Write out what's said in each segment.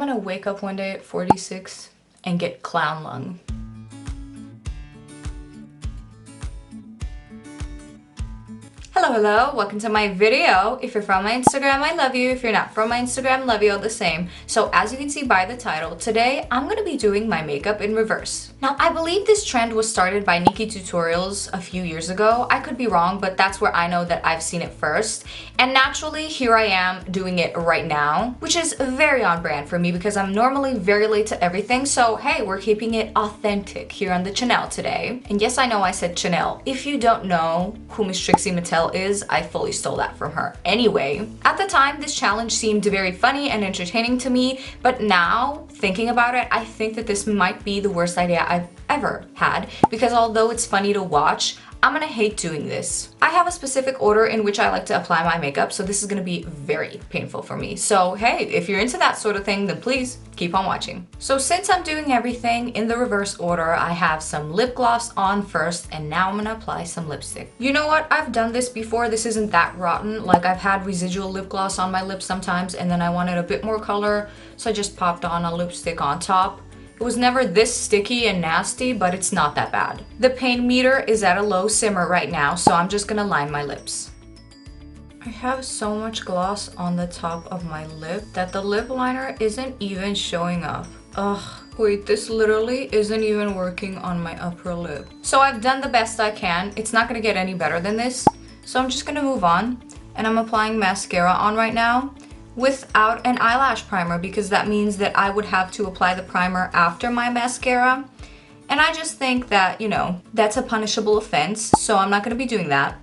I'm gonna wake up one day at 46 and get clown lung. Hello, welcome to my video. If you're from my Instagram, I love you. If you're not from my Instagram, love you all the same. So as you can see by the title, today I'm gonna be doing my makeup in reverse. Now, I believe this trend was started by Nikki Tutorials a few years ago. I could be wrong, but that's where I know that I've seen it first. And naturally, here I am doing it right now, which is very on brand for me because I'm normally very late to everything. So hey, we're keeping it authentic here on the channel today. And yes, I know I said Chanel. If you don't know who Miss Trixie Mattel is, I fully stole that from her. Anyway, at the time, this challenge seemed very funny and entertaining to me, but now, thinking about it, I think that this might be the worst idea I've ever had, because although it's funny to watch, I'm gonna hate doing this. I have a specific order in which I like to apply my makeup, so this is gonna be very painful for me. So hey, if you're into that sort of thing, then please keep on watching. So since I'm doing everything in the reverse order, I have some lip gloss on first, and now I'm gonna apply some lipstick. You know what? I've done this before. This isn't that rotten. Like, I've had residual lip gloss on my lips sometimes, and then I wanted a bit more color, so I just popped on a lipstick on top. It was never this sticky and nasty, but it's not that bad. The pain meter is at a low simmer right now, so I'm just gonna line my lips. I have so much gloss on the top of my lip that the lip liner isn't even showing up. Ugh, wait, this literally isn't even working on my upper lip. So I've done the best I can. It's not gonna get any better than this. So I'm just gonna move on, and I'm applying mascara on right now without an eyelash primer, because that means that I would have to apply the primer after my mascara. And I just think that, you know, that's a punishable offense, so I'm not gonna be doing that.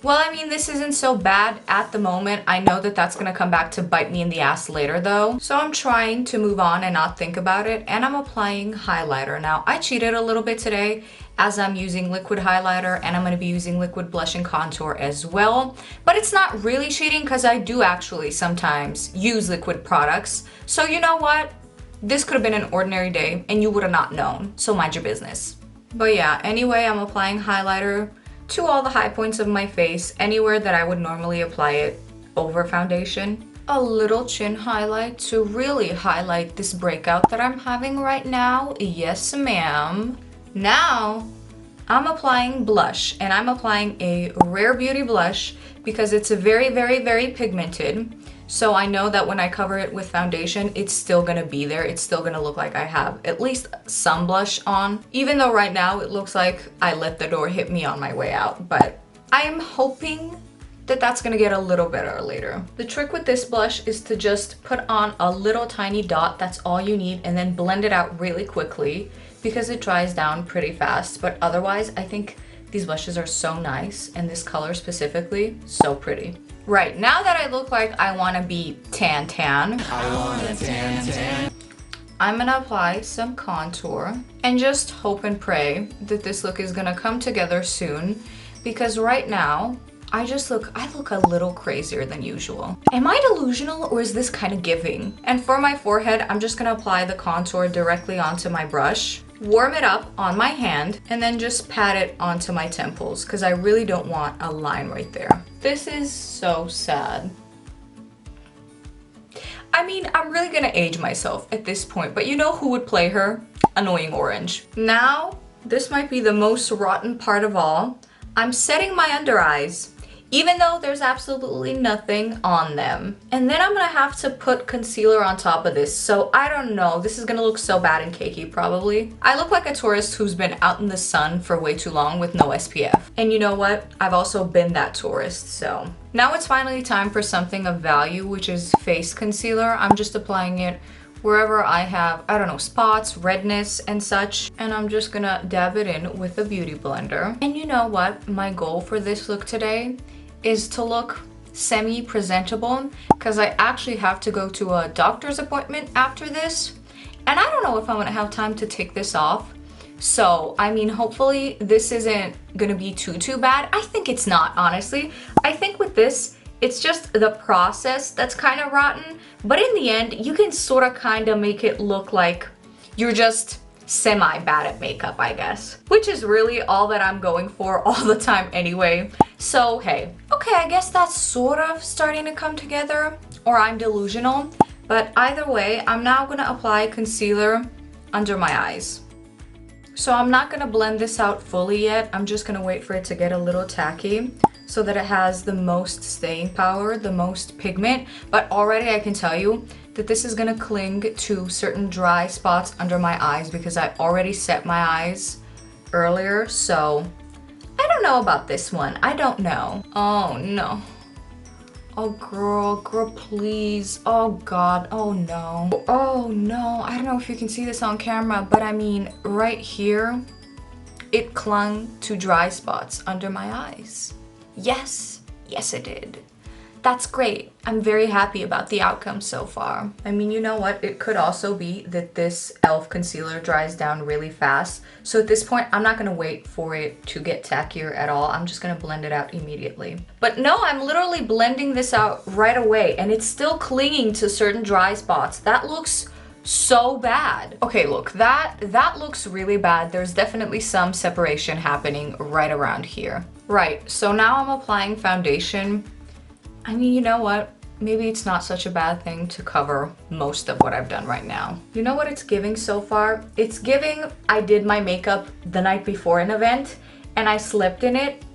Well, I mean, this isn't so bad at the moment. I know that that's gonna come back to bite me in the ass later though. So I'm trying to move on and not think about it, and I'm applying highlighter. Now, I cheated a little bit today as I'm using liquid highlighter, and I'm gonna be using liquid blush and contour as well. But it's not really cheating because I do actually sometimes use liquid products. So you know what? This could have been an ordinary day and you would have not known, so mind your business. But yeah, anyway, I'm applying highlighter to all the high points of my face, anywhere that I would normally apply it over foundation. A little chin highlight to really highlight this breakout that I'm having right now. Yes, ma'am. Now, I'm applying blush, and I'm applying a Rare Beauty blush because it's very, very, very pigmented. So I know that when I cover it with foundation, it's still gonna be there. It's still gonna look like I have at least some blush on, even though right now it looks like I let the door hit me on my way out. But I'm hoping that that's gonna get a little better later. The trick with this blush is to just put on a little tiny dot. That's all you need, and then blend it out really quickly because it dries down pretty fast. But otherwise, I think these blushes are so nice, and this color specifically, so pretty. Right, now that I look like I wanna be tan, I'm gonna apply some contour and just hope and pray that this look is gonna come together soon, because right now, I look a little crazier than usual. Am I delusional, or is this kind of giving? And for my forehead, I'm just gonna apply the contour directly onto my brush, warm it up on my hand, and then just pat it onto my temples, because I really don't want a line right there. This is so sad. I mean, I'm really gonna age myself at this point, but you know who would play her? Annoying Orange. Now, this might be the most rotten part of all. I'm setting my under eyes, even though there's absolutely nothing on them. And then I'm gonna have to put concealer on top of this. So I don't know, this is gonna look so bad and cakey probably. I look like a tourist who's been out in the sun for way too long with no SPF. And you know what? I've also been that tourist, so. Now it's finally time for something of value, which is face concealer. I'm just applying it wherever I have, I don't know, spots, redness, and such. And I'm just gonna dab it in with a beauty blender. And you know what? My goal for this look today is to look semi-presentable, because I actually have to go to a doctor's appointment after this. And I don't know if I'm gonna have time to take this off. So, I mean, hopefully this isn't gonna be too bad. I think it's not, honestly. I think with this, it's just the process that's kind of rotten. But in the end, you can sort of kind of make it look like you're just semi-bad at makeup, I guess. Which is really all that I'm going for all the time anyway. So, hey. Okay, I guess that's sort of starting to come together. Or I'm delusional. But either way, I'm now gonna apply concealer under my eyes. So I'm not gonna blend this out fully yet. I'm just gonna wait for it to get a little tacky so that it has the most staying power, the most pigment. But already I can tell you that this is gonna cling to certain dry spots under my eyes because I already set my eyes earlier. So I don't know about this one. I don't know. Oh no. Oh girl, please. Oh God, oh no. Oh no, I don't know if you can see this on camera, but I mean, right here, it clung to dry spots under my eyes. Yes, yes it did. That's great. I'm very happy about the outcome so far. I mean, you know what? It could also be that this e.l.f. concealer dries down really fast. So at this point, I'm not gonna wait for it to get tackier at all. I'm just gonna blend it out immediately. But no, I'm literally blending this out right away and it's still clinging to certain dry spots. That looks so bad. Okay, look, that looks really bad. There's definitely some separation happening right around here. Right, so now I'm applying foundation. I mean, you know what? Maybe it's not such a bad thing to cover most of what I've done right now. You know what it's giving so far? It's giving I did my makeup the night before an event and I slept in it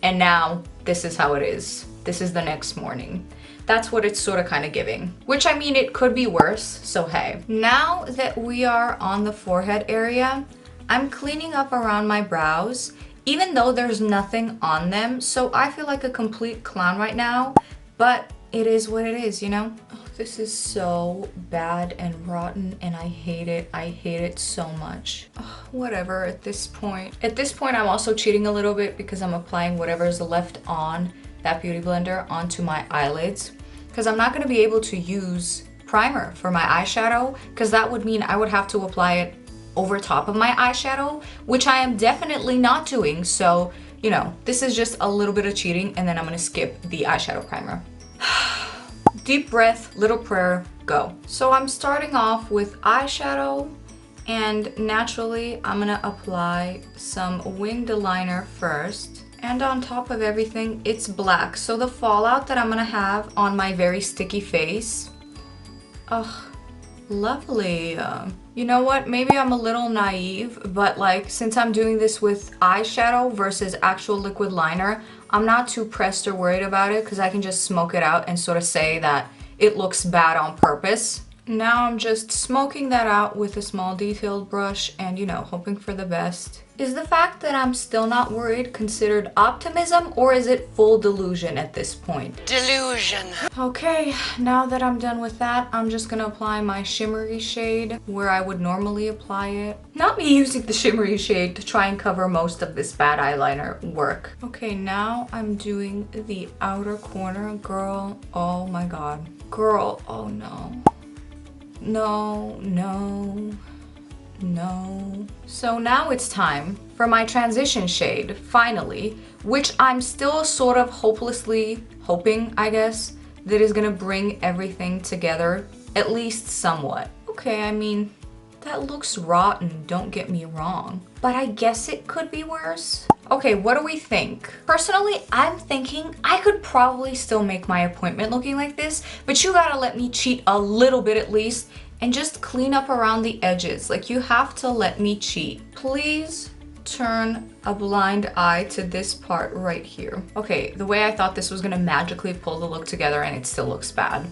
and now this is how it is. This is the next morning. That's what it's sort of kind of giving. Which I mean, it could be worse, so hey. Now that we are on the forehead area, I'm cleaning up around my brows, even though there's nothing on them. So I feel like a complete clown right now. But it is what it is, you know? Oh, this is so bad and rotten and I hate it. I hate it so much. Oh, whatever at this point. At this point, I'm also cheating a little bit because I'm applying whatever is left on that beauty blender onto my eyelids. Because I'm not gonna be able to use primer for my eyeshadow because that would mean I would have to apply it over top of my eyeshadow, which I am definitely not doing. So, you know, this is just a little bit of cheating and then I'm gonna skip the eyeshadow primer. Deep breath, little prayer, go. So I'm starting off with eyeshadow and naturally I'm gonna apply some winged liner first. And on top of everything, it's black. So the fallout that I'm gonna have on my very sticky face, ugh, lovely. You know what? Maybe I'm a little naive, but like since I'm doing this with eyeshadow versus actual liquid liner, I'm not too pressed or worried about it because I can just smoke it out and sort of say that it looks bad on purpose. Now I'm just smoking that out with a small detailed brush and, you know, hoping for the best. Is the fact that I'm still not worried considered optimism or is it full delusion at this point? Delusion. Okay, now that I'm done with that, I'm just gonna apply my shimmery shade where I would normally apply it. Not me using the shimmery shade to try and cover most of this bad eyeliner work. Okay, now I'm doing the outer corner. Girl, oh my God. Girl, oh no. No, no, no. So now it's time for my transition shade, finally, which I'm still sort of hopelessly hoping, I guess, that is gonna bring everything together, at least somewhat. Okay, I mean, that looks rotten, don't get me wrong, but I guess it could be worse. Okay, what do we think? Personally, I'm thinking I could probably still make my appointment looking like this, but you gotta let me cheat a little bit at least and just clean up around the edges. Like, you have to let me cheat. Please turn a blind eye to this part right here. Okay, the way I thought this was gonna magically pull the look together and it still looks bad.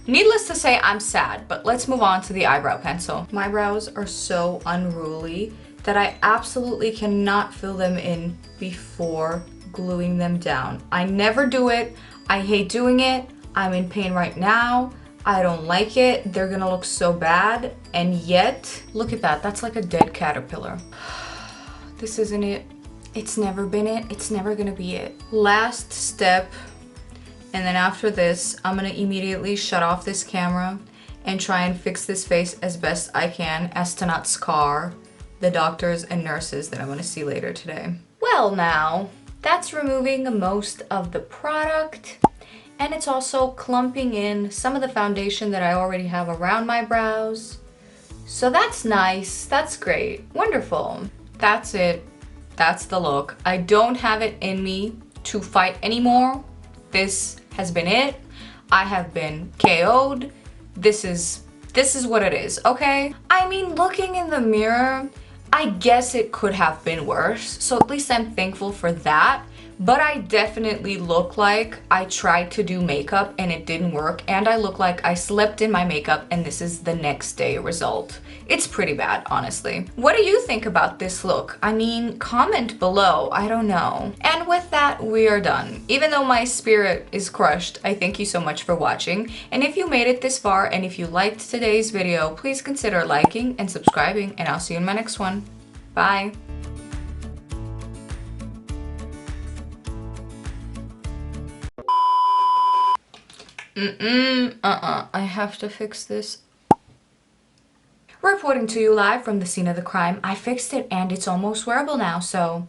Needless to say, I'm sad, but let's move on to the eyebrow pencil. My brows are so unruly that I absolutely cannot fill them in before gluing them down. I never do it. I hate doing it. I'm in pain right now. I don't like it. They're gonna look so bad. And yet, look at that. That's like a dead caterpillar. This isn't it. It's never been it. It's never gonna be it. Last step. And then after this, I'm gonna immediately shut off this camera and try and fix this face as best I can as to not scar the doctors and nurses that I'm gonna see later today. Well now, that's removing most of the product and it's also clumping in some of the foundation that I already have around my brows. So that's nice, that's great, wonderful. That's it, that's the look. I don't have it in me to fight anymore. This has been it. I have been KO'd. this is what it is, okay? I mean, looking in the mirror, I guess it could have been worse, so at least I'm thankful for that. But I definitely look like I tried to do makeup and it didn't work, and I look like I slept in my makeup and this is the next day result. It's pretty bad, honestly. What do you think about this look? I mean, comment below, I don't know. And with that, we are done. Even though my spirit is crushed, I thank you so much for watching. And if you made it this far and if you liked today's video, please consider liking and subscribing, and I'll see you in my next one. Bye. I have to fix this. Reporting to you live from the scene of the crime. I fixed it and it's almost wearable now, so